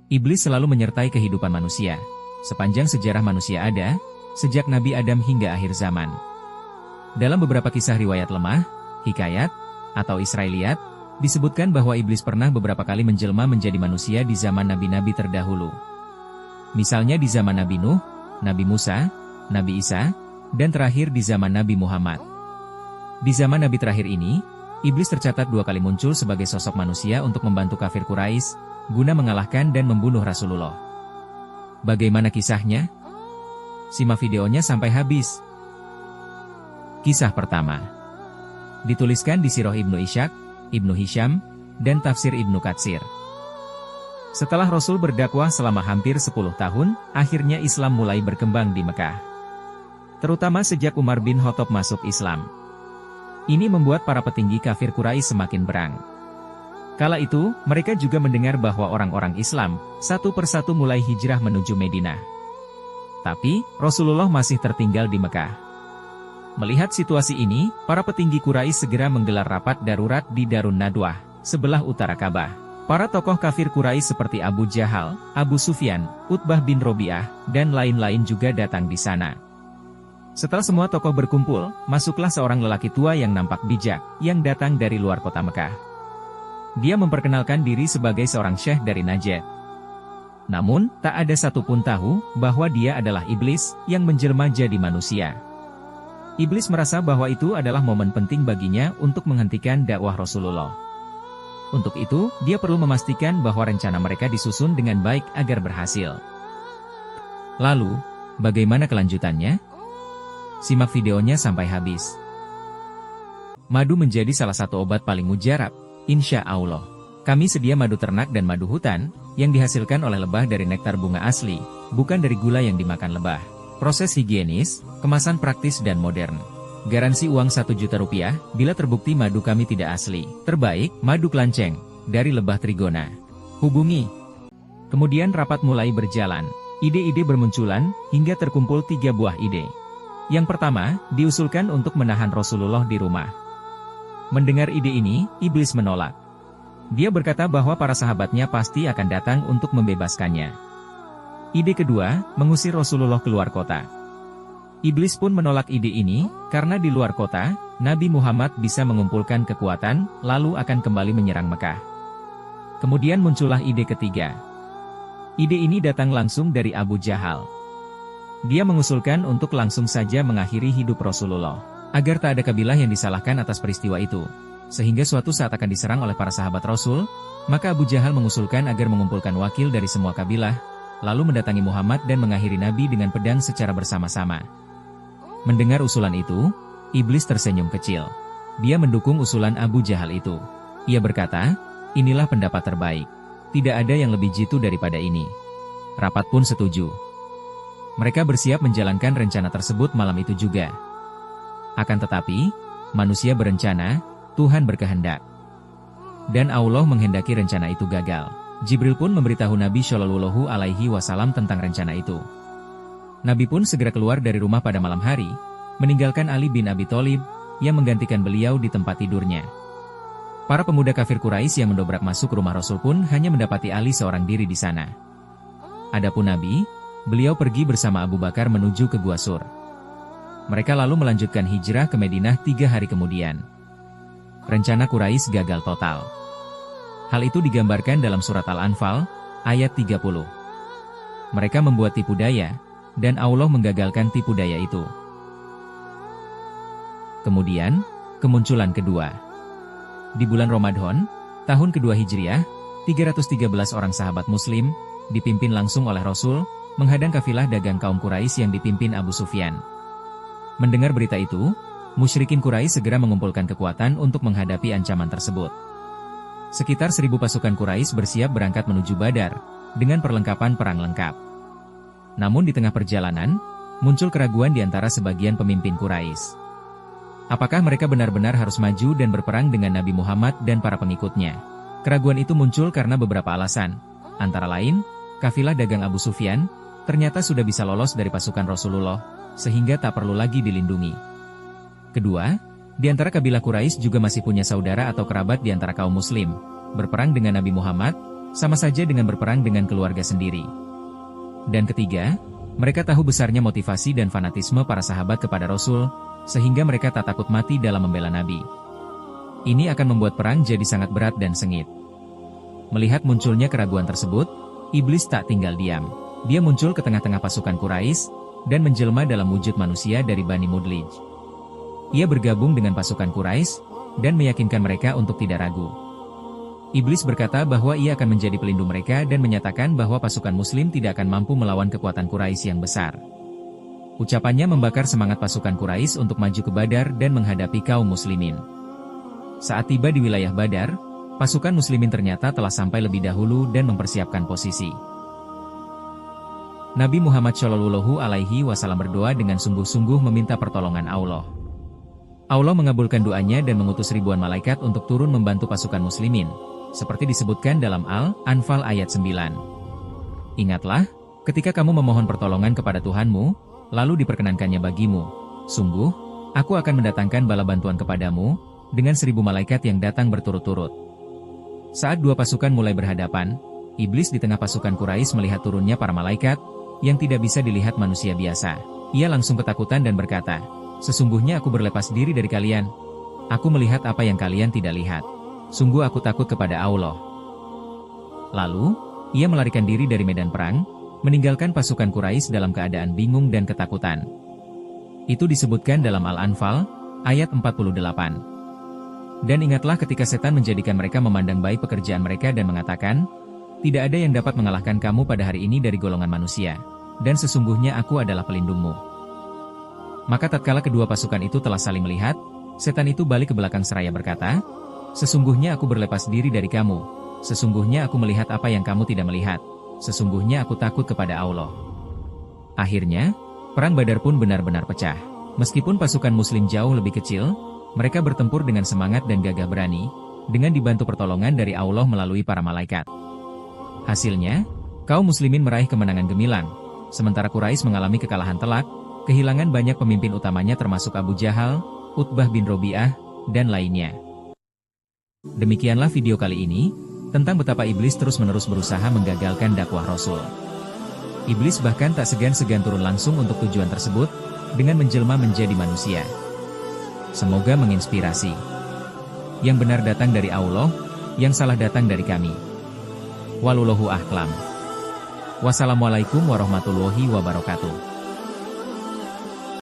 Iblis selalu menyertai kehidupan manusia. Sepanjang sejarah manusia ada, sejak Nabi Adam hingga akhir zaman. Dalam beberapa kisah riwayat lemah, hikayat, atau Israiliyat, disebutkan bahwa iblis pernah beberapa kali menjelma menjadi manusia di zaman nabi-nabi terdahulu. Misalnya di zaman Nabi Nuh, Nabi Musa, Nabi Isa, dan terakhir di zaman Nabi Muhammad. Di zaman Nabi terakhir ini, iblis tercatat 2 kali muncul sebagai sosok manusia untuk membantu kafir Quraisy, guna mengalahkan dan membunuh Rasulullah. Bagaimana kisahnya? Simak videonya sampai habis. Kisah pertama dituliskan di Sirah Ibnu Ishaq, Ibnu Hisham, dan Tafsir Ibnu Katsir. Setelah Rasul berdakwah selama hampir 10 tahun, akhirnya Islam mulai berkembang di Mekah. Terutama sejak Umar bin Khattab masuk Islam. Ini membuat para petinggi kafir Quraisy semakin berang. Kala itu, mereka juga mendengar bahwa orang-orang Islam, satu persatu mulai hijrah menuju Madinah. Tapi, Rasulullah masih tertinggal di Mekah. Melihat situasi ini, para petinggi Quraisy segera menggelar rapat darurat di Darun Nadwah, sebelah utara Ka'bah. Para tokoh kafir Quraisy seperti Abu Jahal, Abu Sufyan, Utbah bin Robi'ah, dan lain-lain juga datang di sana. Setelah semua tokoh berkumpul, masuklah seorang lelaki tua yang nampak bijak, yang datang dari luar kota Mekah. Dia memperkenalkan diri sebagai seorang syekh dari Najd. Namun, tak ada satupun tahu bahwa dia adalah iblis yang menjelma jadi manusia. Iblis merasa bahwa itu adalah momen penting baginya untuk menghentikan dakwah Rasulullah. Untuk itu, dia perlu memastikan bahwa rencana mereka disusun dengan baik agar berhasil. Lalu, bagaimana kelanjutannya? Simak videonya sampai habis. Madu menjadi salah satu obat paling mujarab. Insya Allah, kami sedia madu ternak dan madu hutan, yang dihasilkan oleh lebah dari nektar bunga asli, bukan dari gula yang dimakan lebah. Proses higienis, kemasan praktis dan modern. Garansi uang Rp1.000.000, bila terbukti madu kami tidak asli. Terbaik, madu kelanceng, dari lebah Trigona. Hubungi. Kemudian rapat mulai berjalan. Ide-ide bermunculan, hingga terkumpul 3 buah ide. Yang pertama, diusulkan untuk menahan Rasulullah di rumah. Mendengar ide ini, iblis menolak. Dia berkata bahwa para sahabatnya pasti akan datang untuk membebaskannya. Ide kedua, mengusir Rasulullah keluar kota. Iblis pun menolak ide ini, karena di luar kota, Nabi Muhammad bisa mengumpulkan kekuatan, lalu akan kembali menyerang Mekah. Kemudian muncullah ide ketiga. Ide ini datang langsung dari Abu Jahal. Dia mengusulkan untuk langsung saja mengakhiri hidup Rasulullah, agar tak ada kabilah yang disalahkan atas peristiwa itu. Sehingga suatu saat akan diserang oleh para sahabat Rasul, maka Abu Jahal mengusulkan agar mengumpulkan wakil dari semua kabilah, lalu mendatangi Muhammad dan mengakhiri Nabi dengan pedang secara bersama-sama. Mendengar usulan itu, iblis tersenyum kecil. Dia mendukung usulan Abu Jahal itu. Ia berkata, inilah pendapat terbaik. Tidak ada yang lebih jitu daripada ini. Rapat pun setuju. Mereka bersiap menjalankan rencana tersebut malam itu juga. Akan tetapi, manusia berencana, Tuhan berkehendak. Dan Allah menghendaki rencana itu gagal. Jibril pun memberitahu Nabi Shallallahu Alaihi Wasallam tentang rencana itu. Nabi pun segera keluar dari rumah pada malam hari, meninggalkan Ali bin Abi Thalib, yang menggantikan beliau di tempat tidurnya. Para pemuda kafir Quraisy yang mendobrak masuk rumah Rasul pun hanya mendapati Ali seorang diri di sana. Adapun Nabi, beliau pergi bersama Abu Bakar menuju ke Gua Sur. Mereka lalu melanjutkan hijrah ke Madinah 3 hari kemudian. Rencana Quraisy gagal total. Hal itu digambarkan dalam surat Al-Anfal, ayat 30. Mereka membuat tipu daya, dan Allah menggagalkan tipu daya itu. Kemudian, kemunculan kedua. Di bulan Ramadan, tahun kedua Hijriah, 313 orang sahabat Muslim, dipimpin langsung oleh Rasul, menghadang kafilah dagang kaum Quraisy yang dipimpin Abu Sufyan. Mendengar berita itu, musyrikin Quraisy segera mengumpulkan kekuatan untuk menghadapi ancaman tersebut. Sekitar 1000 pasukan Quraisy bersiap berangkat menuju Badar, dengan perlengkapan perang lengkap. Namun di tengah perjalanan, muncul keraguan di antara sebagian pemimpin Quraisy. Apakah mereka benar-benar harus maju dan berperang dengan Nabi Muhammad dan para pengikutnya? Keraguan itu muncul karena beberapa alasan, antara lain, kafilah dagang Abu Sufyan, ternyata sudah bisa lolos dari pasukan Rasulullah, sehingga tak perlu lagi dilindungi. Kedua, di antara kabilah Quraisy juga masih punya saudara atau kerabat di antara kaum muslim, berperang dengan Nabi Muhammad, sama saja dengan berperang dengan keluarga sendiri. Dan ketiga, mereka tahu besarnya motivasi dan fanatisme para sahabat kepada Rasul, sehingga mereka tak takut mati dalam membela Nabi. Ini akan membuat perang jadi sangat berat dan sengit. Melihat munculnya keraguan tersebut, iblis tak tinggal diam. Dia muncul ke tengah-tengah pasukan Quraisy dan menjelma dalam wujud manusia dari Bani Mudlij. Ia bergabung dengan pasukan Quraisy dan meyakinkan mereka untuk tidak ragu. Iblis berkata bahwa ia akan menjadi pelindung mereka dan menyatakan bahwa pasukan Muslim tidak akan mampu melawan kekuatan Quraisy yang besar. Ucapannya membakar semangat pasukan Quraisy untuk maju ke Badar dan menghadapi kaum Muslimin. Saat tiba di wilayah Badar, pasukan Muslimin ternyata telah sampai lebih dahulu dan mempersiapkan posisi. Nabi Muhammad Shallallahu Alaihi Wasallam berdoa dengan sungguh-sungguh meminta pertolongan Allah. Allah mengabulkan doanya dan mengutus ribuan malaikat untuk turun membantu pasukan Muslimin, seperti disebutkan dalam Al-Anfal ayat 9. Ingatlah, ketika kamu memohon pertolongan kepada Tuhanmu, lalu diperkenankannya bagimu, sungguh, aku akan mendatangkan bala bantuan kepadamu, dengan 1000 malaikat yang datang berturut-turut. Saat dua pasukan mulai berhadapan, iblis di tengah pasukan Quraisy melihat turunnya para malaikat, yang tidak bisa dilihat manusia biasa. Ia langsung ketakutan dan berkata, "Sesungguhnya aku berlepas diri dari kalian. Aku melihat apa yang kalian tidak lihat. Sungguh aku takut kepada Allah." Lalu, ia melarikan diri dari medan perang, meninggalkan pasukan Quraisy dalam keadaan bingung dan ketakutan. Itu disebutkan dalam Al-Anfal, ayat 48. Dan ingatlah ketika setan menjadikan mereka memandang baik pekerjaan mereka dan mengatakan, "Tidak ada yang dapat mengalahkan kamu pada hari ini dari golongan manusia, dan sesungguhnya aku adalah pelindungmu." Maka tatkala kedua pasukan itu telah saling melihat, setan itu balik ke belakang seraya berkata, "Sesungguhnya aku berlepas diri dari kamu. Sesungguhnya aku melihat apa yang kamu tidak melihat. Sesungguhnya aku takut kepada Allah." Akhirnya, perang Badar pun benar-benar pecah. Meskipun pasukan Muslim jauh lebih kecil, mereka bertempur dengan semangat dan gagah berani, dengan dibantu pertolongan dari Allah melalui para malaikat. Hasilnya, kaum Muslimin meraih kemenangan gemilang, sementara Quraisy mengalami kekalahan telak, kehilangan banyak pemimpin utamanya termasuk Abu Jahal, Utbah bin Robi'ah, dan lainnya. Demikianlah video kali ini, tentang betapa iblis terus-menerus berusaha menggagalkan dakwah Rasul. Iblis bahkan tak segan-segan turun langsung untuk tujuan tersebut, dengan menjelma menjadi manusia. Semoga menginspirasi. Yang benar datang dari Allah, yang salah datang dari kami. Wallahu a'lam. Wassalamualaikum warahmatullahi wabarakatuh.